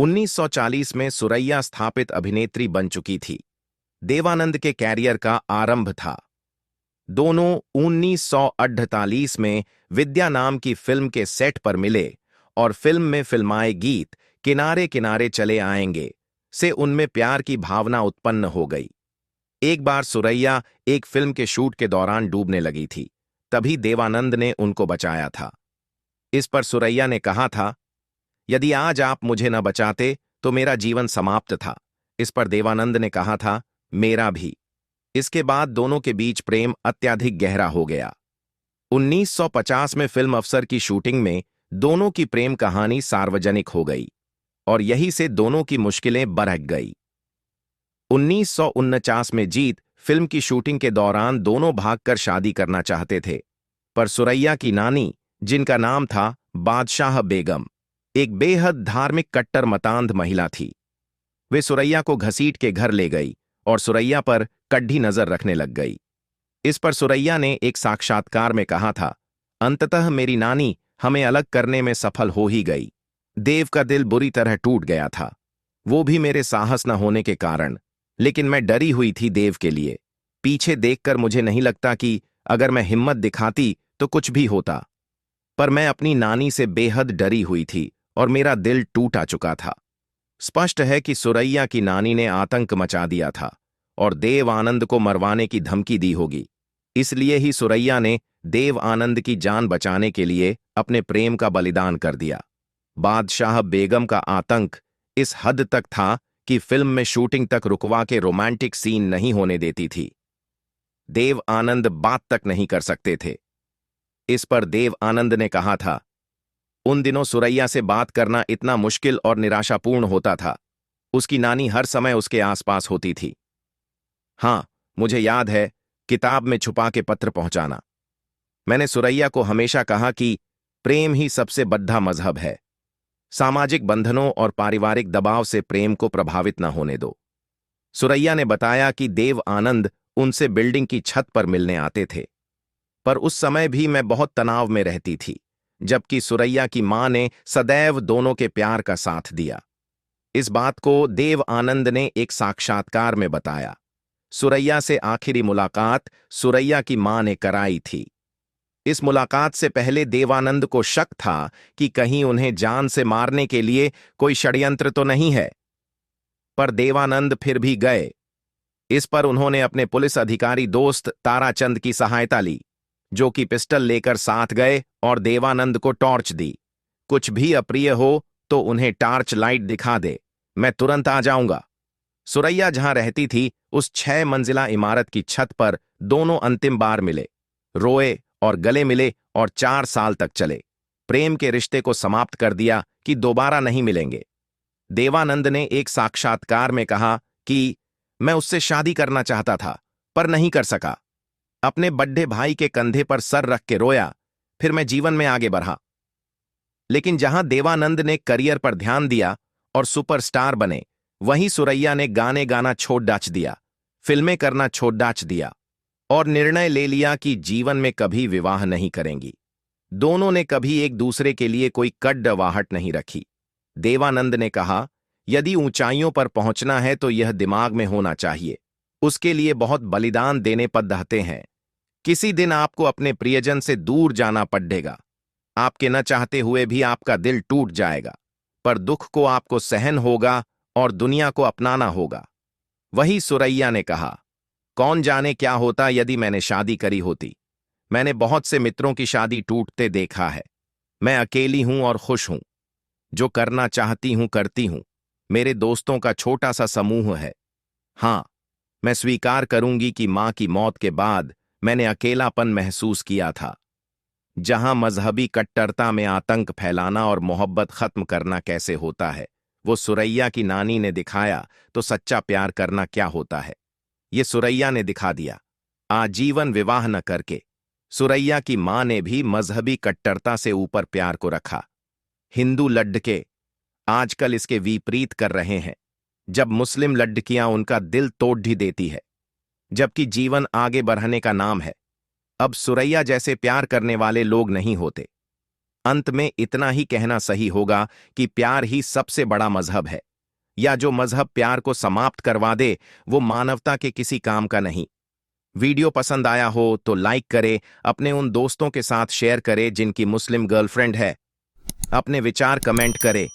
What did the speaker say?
1940 में सुरैया स्थापित अभिनेत्री बन चुकी थी। देवानंद के कैरियर का आरंभ था। दोनों 1948 में विद्या नाम की फिल्म के सेट पर मिले और फिल्म में फिल्माए गीत किनारे किनारे चले आएंगे से उनमें प्यार की भावना उत्पन्न हो गई। एक बार सुरैया एक फिल्म के शूट के दौरान डूबने लगी थी, तभी देवानंद ने उनको बचाया था। इस पर सुरैया ने कहा था, यदि आज आप मुझे न बचाते तो मेरा जीवन समाप्त था। इस पर देवानंद ने कहा था, मेरा भी। इसके बाद दोनों के बीच प्रेम अत्यधिक गहरा हो गया। 1950 में फिल्म अफसर की शूटिंग में दोनों की प्रेम कहानी सार्वजनिक हो गई और यही से दोनों की मुश्किलें बढ़ गई। 1949 में जीत फिल्म की शूटिंग के दौरान दोनों भागकर शादी करना चाहते थे, पर सुरैया की नानी, जिनका नाम था बादशाह बेगम, एक बेहद धार्मिक कट्टर मतांध महिला थी। वे सुरैया को घसीट के घर ले गई और सुरैया पर कड्डी नजर रखने लग गई। इस पर सुरैया ने एक साक्षात्कार में कहा था, अंततः मेरी नानी हमें अलग करने में सफल हो ही गई। देव का दिल बुरी तरह टूट गया था, वो भी मेरे साहस न होने के कारण, लेकिन मैं डरी हुई थी देव के लिए। पीछे देखकर मुझे नहीं लगता कि अगर मैं हिम्मत दिखाती तो कुछ भी होता, पर मैं अपनी नानी से बेहद डरी हुई थी और मेरा दिल टूटा चुका था। स्पष्ट है कि सुरैया की नानी ने आतंक मचा दिया था और देव आनंद को मरवाने की धमकी दी होगी। इसलिए ही सुरैया ने देव आनंद की जान बचाने के लिए अपने प्रेम का बलिदान कर दिया। बादशाह बेगम का आतंक इस हद तक था कि फिल्म में शूटिंग तक रुकवा के रोमांटिक सीन नहीं होने देती थी। देव आनंद बात तक नहीं कर सकते थे। इस पर देव आनंद ने कहा था, उन दिनों सुरैया से बात करना इतना मुश्किल और निराशापूर्ण होता था। उसकी नानी हर समय उसके आसपास होती थी। हाँ, मुझे याद है किताब में छुपा के पत्र पहुंचाना। मैंने सुरैया को हमेशा कहा कि प्रेम ही सबसे बड़ा मजहब है। सामाजिक बंधनों और पारिवारिक दबाव से प्रेम को प्रभावित न होने दो। सुरैया ने बताया कि देव आनंद उनसे बिल्डिंग की छत पर मिलने आते थे, पर उस समय भी मैं बहुत तनाव में रहती थी, जबकि सुरैया की मां ने सदैव दोनों के प्यार का साथ दिया। इस बात को देव आनंद ने एक साक्षात्कार में बताया। सुरैया से आखिरी मुलाकात सुरैया की मां ने कराई थी। इस मुलाकात से पहले देवानंद को शक था कि कहीं उन्हें जान से मारने के लिए कोई षड्यंत्र तो नहीं है, पर देवानंद फिर भी गए। इस पर उन्होंने अपने पुलिस अधिकारी दोस्त ताराचंद की सहायता ली, जो कि पिस्टल लेकर साथ गए और देवानंद को टॉर्च दी। कुछ भी अप्रिय हो तो उन्हें टॉर्च लाइट दिखा दे, मैं तुरंत आ जाऊंगा। सुरैया जहां रहती थी उस 6 मंजिला इमारत की छत पर दोनों अंतिम बार मिले, रोए और गले मिले और 4 साल तक चले। प्रेम के रिश्ते को समाप्त कर दिया कि दोबारा नहीं मिलेंगे। देवानंद ने एक साक्षात्कार में कहा कि मैं उससे शादी करना चाहता था, पर नहीं कर सका। अपने बड्ढे भाई के कंधे पर सर रख के रोया, फिर मैं जीवन में आगे बढ़ा। लेकिन जहां देवानंद ने करियर पर ध्यान दिया और सुपरस्टार बने, वहीं सुरैया ने गाने गाना छोड़ डाच दिया, फिल्में करना छोड़ डाच दिया और निर्णय ले लिया कि जीवन में कभी विवाह नहीं करेंगी। दोनों ने कभी एक दूसरे के लिए कोई कड़वाहट नहीं रखी। देवानंद ने कहा, यदि ऊंचाइयों पर पहुंचना है तो यह दिमाग में होना चाहिए, उसके लिए बहुत बलिदान देने पड़ते हैं। किसी दिन आपको अपने प्रियजन से दूर जाना पड़ेगा। आपके न चाहते हुए भी आपका दिल टूट जाएगा, पर दुख को आपको सहन होगा और दुनिया को अपनाना होगा। वही सुरैया ने कहा, कौन जाने क्या होता यदि मैंने शादी करी होती। मैंने बहुत से मित्रों की शादी टूटते देखा है। मैं अकेली हूं और खुश हूं। जो करना चाहती हूं करती हूं। मेरे दोस्तों का छोटा सा समूह है। हां, मैं स्वीकार करूंगी कि मां की मौत के बाद मैंने अकेलापन महसूस किया था। जहां मजहबी कट्टरता में आतंक फैलाना और मोहब्बत खत्म करना कैसे होता है, वो सुरैया की नानी ने दिखाया तो सच्चा प्यार करना क्या होता है, ये सुरैया ने दिखा दिया। आजीवन विवाह न करके सुरैया की मां ने भी मजहबी कट्टरता से ऊपर प्यार को रखा। हिंदू लड़के आजकल इसके विपरीत कर रहे हैं, जब मुस्लिम लड़कियां उनका दिल तोड़ ही देती है, जबकि जीवन आगे बढ़ने का नाम है। अब सुरैया जैसे प्यार करने वाले लोग नहीं होते। अंत में इतना ही कहना सही होगा कि प्यार ही सबसे बड़ा मजहब है, या जो मजहब प्यार को समाप्त करवा दे वो मानवता के किसी काम का नहीं। वीडियो पसंद आया हो तो लाइक करे, अपने उन दोस्तों के साथ शेयर करे जिनकी मुस्लिम गर्लफ्रेंड है, अपने विचार कमेंट करे।